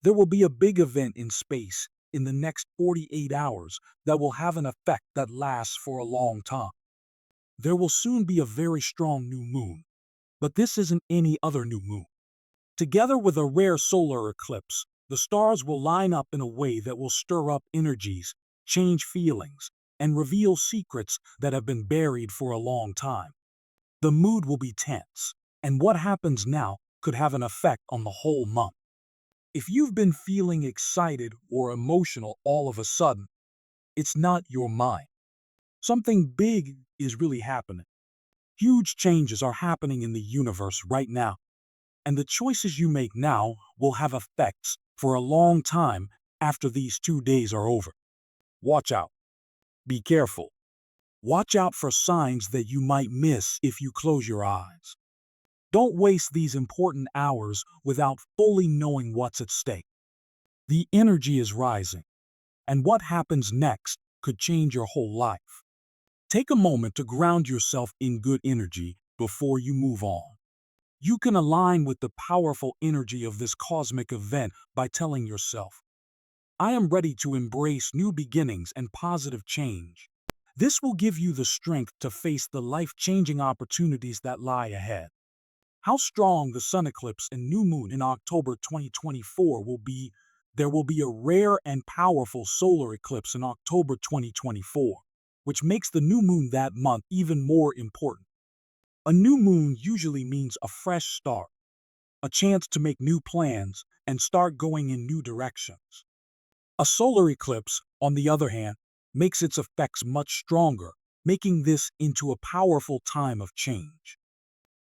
There will be a big event in space in the next 48 hours that will have an effect that lasts for a long time. There will soon be a very strong new moon, but this isn't any other new moon. Together with a rare solar eclipse, the stars will line up in a way that will stir up energies, change feelings, and reveal secrets that have been buried for a long time. The mood will be tense, and what happens now could have an effect on the whole month. If you've been feeling excited or emotional all of a sudden, it's not your mind. Something big is really happening. Huge changes are happening in the universe right now, and the choices you make now will have effects for a long time after these 2 days are over. Watch out. Be careful. Watch out for signs that you might miss if you close your eyes. Don't waste these important hours without fully knowing what's at stake. The energy is rising, and what happens next could change your whole life. Take a moment to ground yourself in good energy before you move on. You can align with the powerful energy of this cosmic event by telling yourself, I am ready to embrace new beginnings and positive change. This will give you the strength to face the life-changing opportunities that lie ahead. How strong the sun eclipse and new moon in October 2024 will be. There will be a rare and powerful solar eclipse in October 2024, which makes the new moon that month even more important. A new moon usually means a fresh start, a chance to make new plans and start going in new directions. A solar eclipse, on the other hand, makes its effects much stronger, making this into a powerful time of change.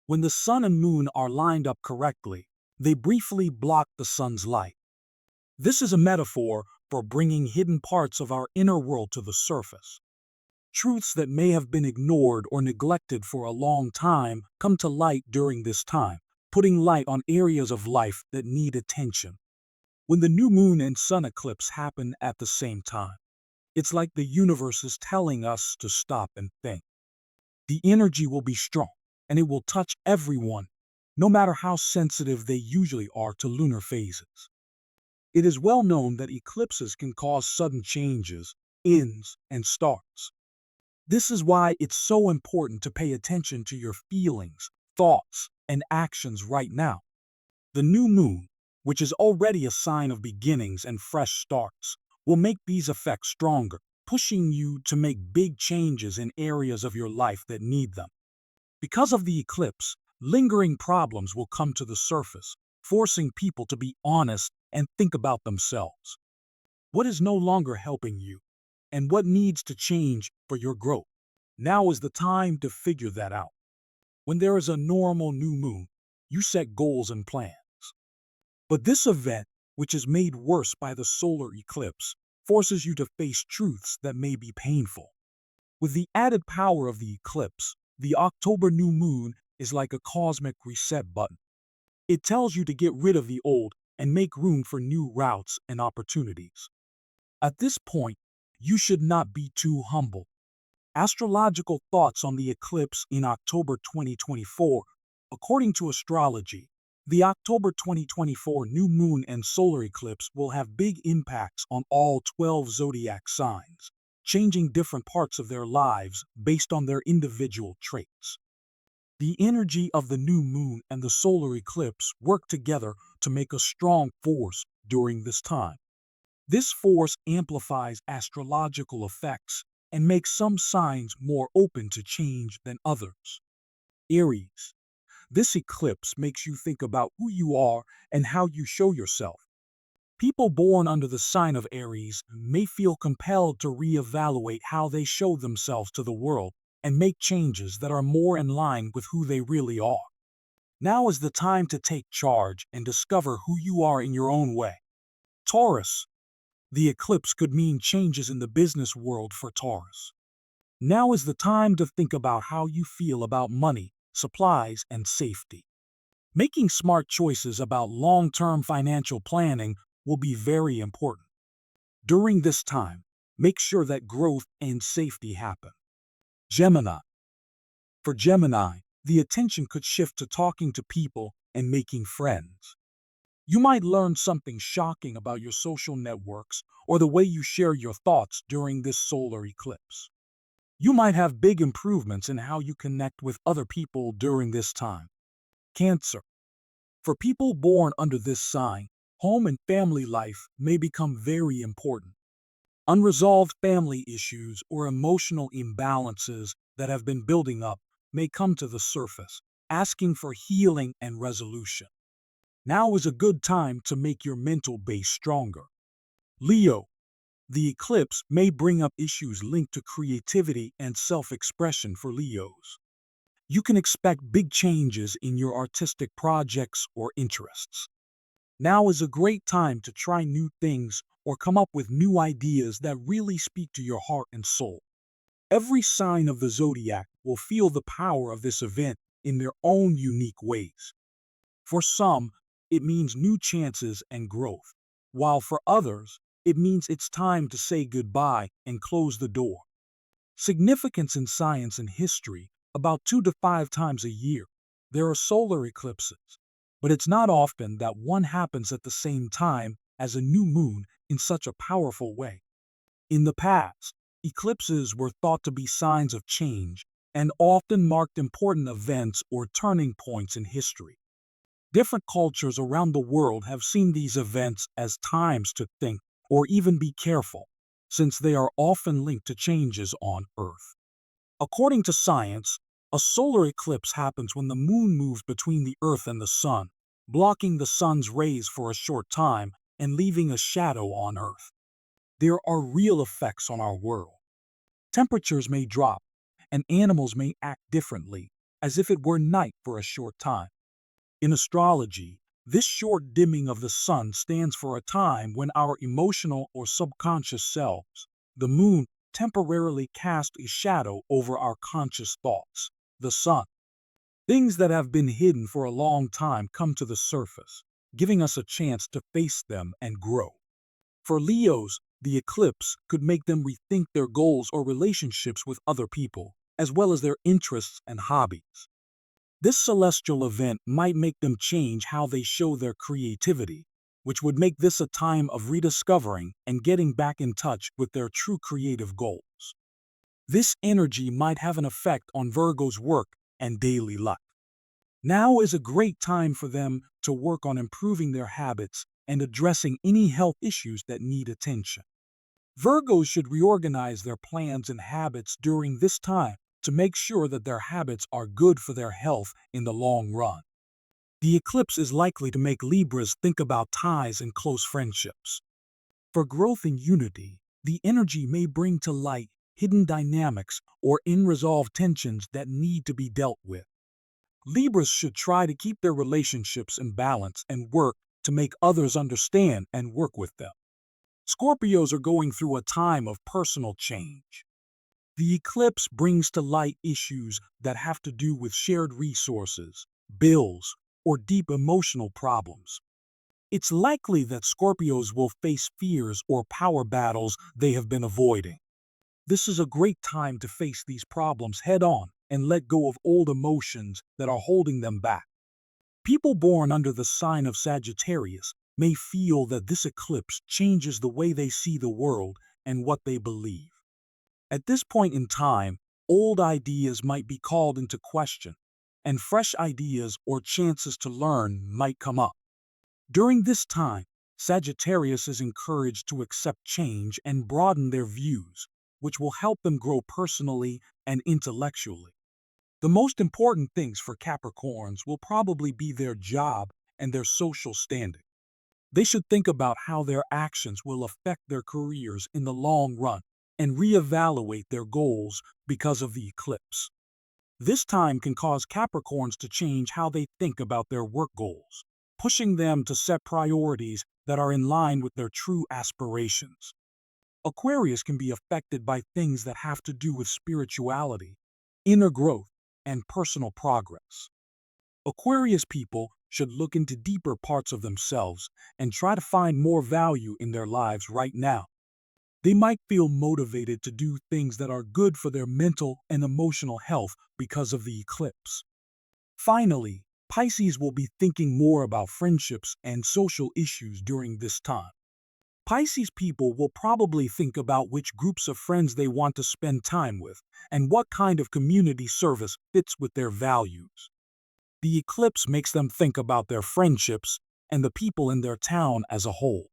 When the sun and moon are lined up correctly, they briefly block the sun's light. This is a metaphor for bringing hidden parts of our inner world to the surface. Truths that may have been ignored or neglected for a long time come to light during this time, putting light on areas of life that need attention. When the new moon and sun eclipse happen at the same time, it's like the universe is telling us to stop and think. The energy will be strong, and it will touch everyone, no matter how sensitive they usually are to lunar phases. It is well known that eclipses can cause sudden changes, ends, and starts. This is why it's so important to pay attention to your feelings, thoughts, and actions right now. The new moon, which is already a sign of beginnings and fresh starts, will make these effects stronger, pushing you to make big changes in areas of your life that need them. Because of the eclipse, lingering problems will come to the surface, forcing people to be honest and think about themselves. What is no longer helping you, and what needs to change for your growth? Now is the time to figure that out. When there is a normal new moon, you set goals and plans. But this event, which is made worse by the solar eclipse, forces you to face truths that may be painful. With the added power of the eclipse, the October new moon is like a cosmic reset button. It tells you to get rid of the old and make room for new routes and opportunities. At this point, you should not be too humble. Astrological thoughts on the eclipse in October 2024. According to Astrology, the October 2024 new moon and solar eclipse will have big impacts on all 12 zodiac signs, changing different parts of their lives based on their individual traits. The energy of the new moon and the solar eclipse work together to make a strong force during this time. This force amplifies astrological effects and makes some signs more open to change than others. Aries. This eclipse makes you think about who you are and how you show yourself. People born under the sign of Aries may feel compelled to reevaluate how they show themselves to the world and make changes that are more in line with who they really are. Now is the time to take charge and discover who you are in your own way. Taurus. The eclipse could mean changes in the business world for Taurus. Now is the time to think about how you feel about money, supplies, and safety. Making smart choices about long-term financial planning will be very important. During this time, make sure that growth and safety happen. Gemini. For Gemini, the attention could shift to talking to people and making friends. You might learn something shocking about your social networks or the way you share your thoughts during this solar eclipse. You might have big improvements in how you connect with other people during this time. Cancer. For people born under this sign, home and family life may become very important. Unresolved family issues or emotional imbalances that have been building up may come to the surface, asking for healing and resolution. Now is a good time to make your mental base stronger. Leo, the eclipse may bring up issues linked to creativity and self-expression for Leos. You can expect big changes in your artistic projects or interests. Now is a great time to try new things or come up with new ideas that really speak to your heart and soul. Every sign of the zodiac will feel the power of this event in their own unique ways. For some, it means new chances and growth, while for others, it means it's time to say goodbye and close the door. Significance in science and history: about 2 to 5 times a year, there are solar eclipses, but it's not often that one happens at the same time as a new moon in such a powerful way. In the past, eclipses were thought to be signs of change and often marked important events or turning points in history. Different cultures around the world have seen these events as times to think or even be careful, since they are often linked to changes on Earth. According to science, a solar eclipse happens when the moon moves between the Earth and the sun, blocking the sun's rays for a short time and leaving a shadow on Earth. There are real effects on our world. Temperatures may drop, and animals may act differently, as if it were night for a short time. In astrology, this short dimming of the sun stands for a time when our emotional or subconscious selves, the moon, temporarily cast a shadow over our conscious thoughts, the sun. Things that have been hidden for a long time come to the surface, giving us a chance to face them and grow. For Leos, the eclipse could make them rethink their goals or relationships with other people, as well as their interests and hobbies. This celestial event might make them change how they show their creativity, which would make this a time of rediscovering and getting back in touch with their true creative goals. This energy might have an effect on Virgo's work and daily life. Now is a great time for them to work on improving their habits and addressing any health issues that need attention. Virgos should reorganize their plans and habits during this time to make sure that their habits are good for their health in the long run. The eclipse is likely to make Libras think about ties and close friendships. For growth and unity, the energy may bring to light hidden dynamics or unresolved tensions that need to be dealt with. Libras should try to keep their relationships in balance and work to make others understand and work with them. Scorpios are going through a time of personal change. The eclipse brings to light issues that have to do with shared resources, bills, or deep emotional problems. It's likely that Scorpios will face fears or power battles they have been avoiding. This is a great time to face these problems head on and let go of old emotions that are holding them back. People born under the sign of Sagittarius may feel that this eclipse changes the way they see the world and what they believe. At this point in time, old ideas might be called into question, and fresh ideas or chances to learn might come up. During this time, Sagittarius is encouraged to accept change and broaden their views, which will help them grow personally and intellectually. The most important things for Capricorns will probably be their job and their social standing. They should think about how their actions will affect their careers in the long run and reevaluate their goals because of the eclipse. This time can cause Capricorns to change how they think about their work goals, pushing them to set priorities that are in line with their true aspirations. Aquarius can be affected by things that have to do with spirituality, inner growth, and personal progress. Aquarius people should look into deeper parts of themselves and try to find more value in their lives right now. They might feel motivated to do things that are good for their mental and emotional health because of the eclipse. Finally, Pisces will be thinking more about friendships and social issues during this time. Pisces people will probably think about which groups of friends they want to spend time with and what kind of community service fits with their values. The eclipse makes them think about their friendships and the people in their town as a whole.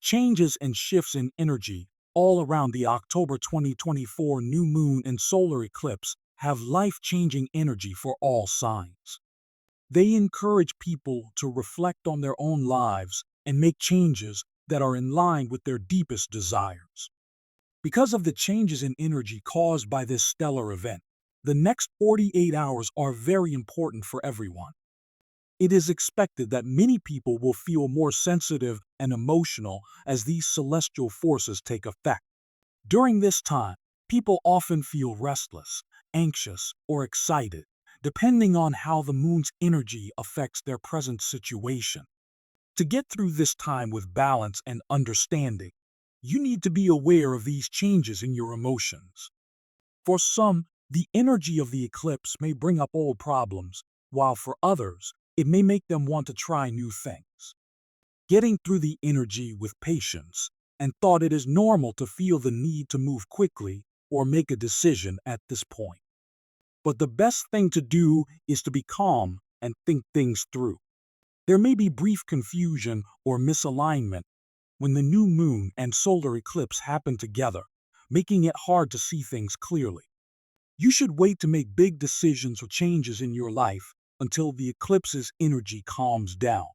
Changes and shifts in energy all around the October 2024 new moon and solar eclipse have life-changing energy for all signs. They encourage people to reflect on their own lives and make changes that are in line with their deepest desires. Because of the changes in energy caused by this stellar event, the next 48 hours are very important for everyone. It is expected that many people will feel more sensitive and emotional as these celestial forces take effect. During this time, people often feel restless, anxious, or excited, depending on how the moon's energy affects their present situation. To get through this time with balance and understanding, you need to be aware of these changes in your emotions. For some, the energy of the eclipse may bring up old problems, while for others, it may make them want to try new things. Getting through the energy with patience and thought it is normal to feel the need to move quickly or make a decision at this point. But the best thing to do is to be calm and think things through. There may be brief confusion or misalignment when the new moon and solar eclipse happen together, making it hard to see things clearly. You should wait to make big decisions or changes in your life until the eclipse's energy calms down.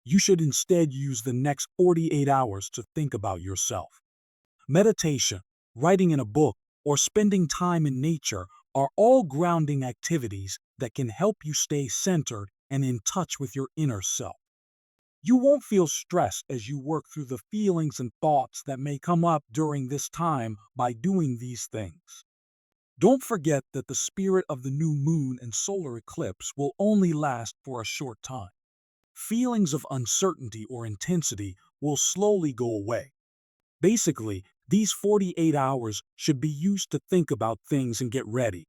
You should instead use the next 48 hours to think about yourself. Meditation, writing in a book, or spending time in nature are all grounding activities that can help you stay centered and in touch with your inner self. You won't feel stressed as you work through the feelings and thoughts that may come up during this time by doing these things. Don't forget that the spirit of the new moon and solar eclipse will only last for a short time. Feelings of uncertainty or intensity will slowly go away. Basically, these 48 hours should be used to think about things and get ready.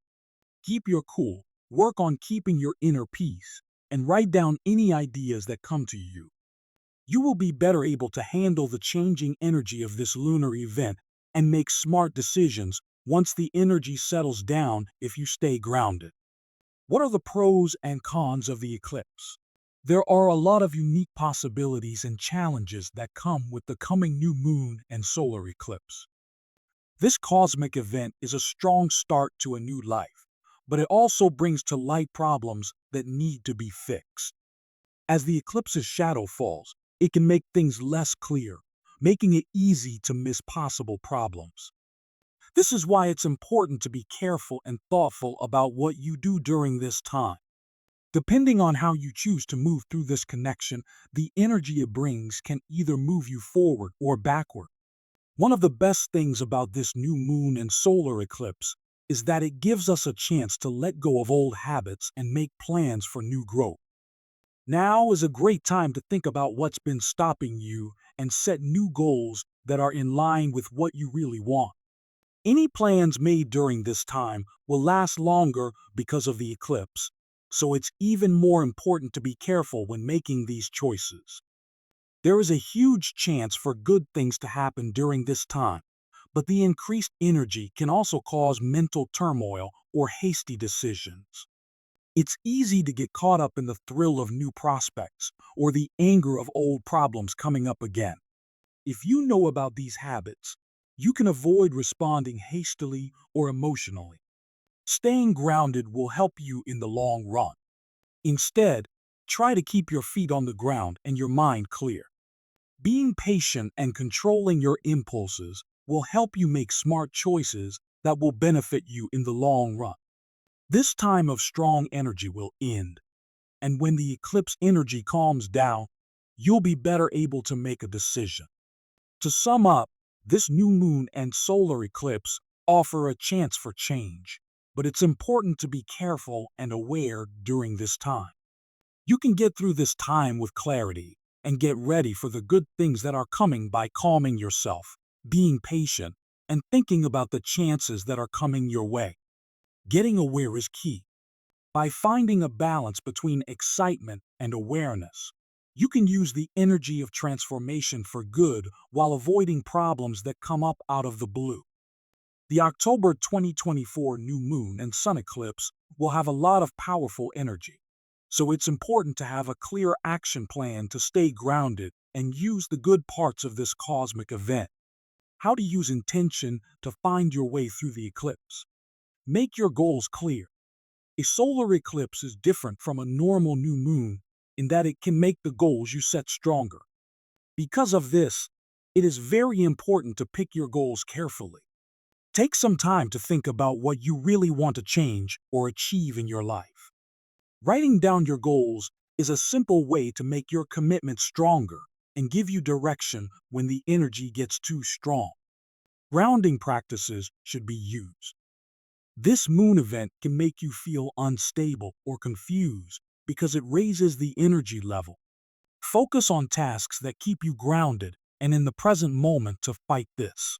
Keep your cool, work on keeping your inner peace, and write down any ideas that come to you. You will be better able to handle the changing energy of this lunar event and make smart decisions once the energy settles down if you stay grounded. What are the pros and cons of the eclipse? There are a lot of unique possibilities and challenges that come with the coming new moon and solar eclipse. This cosmic event is a strong start to a new life, but it also brings to light problems that need to be fixed. As the eclipse's shadow falls, it can make things less clear, making it easy to miss possible problems. This is why it's important to be careful and thoughtful about what you do during this time. Depending on how you choose to move through this connection, the energy it brings can either move you forward or backward. One of the best things about this new moon and solar eclipse is that it gives us a chance to let go of old habits and make plans for new growth. Now is a great time to think about what's been stopping you and set new goals that are in line with what you really want. Any plans made during this time will last longer because of the eclipse, so it's even more important to be careful when making these choices. There is a huge chance for good things to happen during this time, but the increased energy can also cause mental turmoil or hasty decisions. It's easy to get caught up in the thrill of new prospects or the anger of old problems coming up again. If you know about these habits, you can avoid responding hastily or emotionally. Staying grounded will help you in the long run. Instead, try to keep your feet on the ground and your mind clear. Being patient and controlling your impulses will help you make smart choices that will benefit you in the long run. This time of strong energy will end, and when the eclipse energy calms down, you'll be better able to make a decision. To sum up, this new moon and solar eclipse offer a chance for change, but it's important to be careful and aware during this time. You can get through this time with clarity and get ready for the good things that are coming by calming yourself, being patient, and thinking about the chances that are coming your way. Getting aware is key. By finding a balance between excitement and awareness, you can use the energy of transformation for good while avoiding problems that come up out of the blue. The October 2024 new moon and sun eclipse will have a lot of powerful energy, so it's important to have a clear action plan to stay grounded and use the good parts of this cosmic event. How to use intention to find your way through the eclipse. Make your goals clear. A solar eclipse is different from a normal new moon in that it can make the goals you set stronger. Because of this, it is very important to pick your goals carefully. Take some time to think about what you really want to change or achieve in your life. Writing down your goals is a simple way to make your commitment stronger and give you direction when the energy gets too strong. Grounding practices should be used. This moon event can make you feel unstable or confused because it raises the energy level. Focus on tasks that keep you grounded and in the present moment to fight this.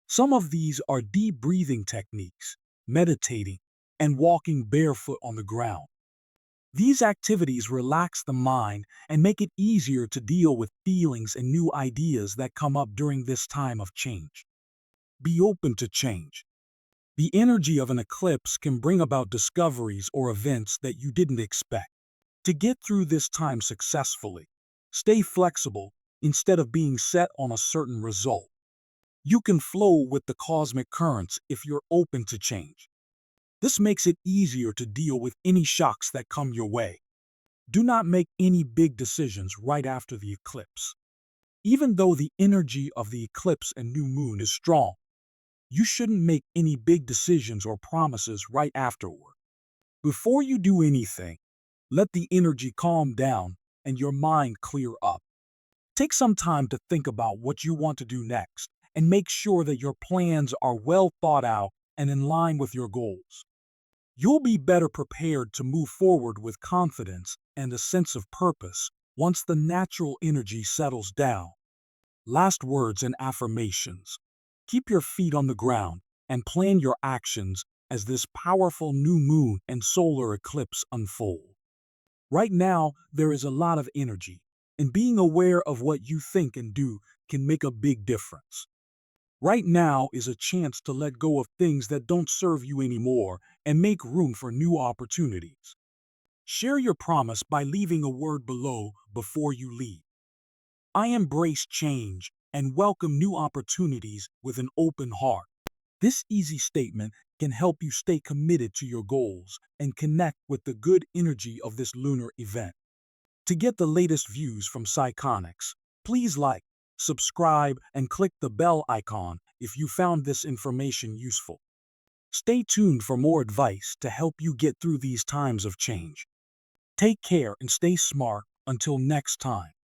Some of these are deep breathing techniques, meditating, and walking barefoot on the ground. These activities relax the mind and make it easier to deal with feelings and new ideas that come up during this time of change. Be open to change. The energy of an eclipse can bring about discoveries or events that you didn't expect. To get through this time successfully, stay flexible instead of being set on a certain result. You can flow with the cosmic currents if you're open to change. This makes it easier to deal with any shocks that come your way. Do not make any big decisions right after the eclipse. Even though the energy of the eclipse and new moon is strong, you shouldn't make any big decisions or promises right afterward. Before you do anything, let the energy calm down and your mind clear up. Take some time to think about what you want to do next and make sure that your plans are well thought out and in line with your goals. You'll be better prepared to move forward with confidence and a sense of purpose once the natural energy settles down. Last words and affirmations. Keep your feet on the ground and plan your actions as this powerful new moon and solar eclipse unfold. Right now, there is a lot of energy, and being aware of what you think and do can make a big difference. Right now is a chance to let go of things that don't serve you anymore and make room for new opportunities. Share your promise by leaving a word below before you leave. I embrace change and welcome new opportunities with an open heart. This easy statement can help you stay committed to your goals and connect with the good energy of this lunar event. To get the latest views from Psychonics, please like, subscribe, and click the bell icon if you found this information useful. Stay tuned for more advice to help you get through these times of change. Take care and stay smart until next time.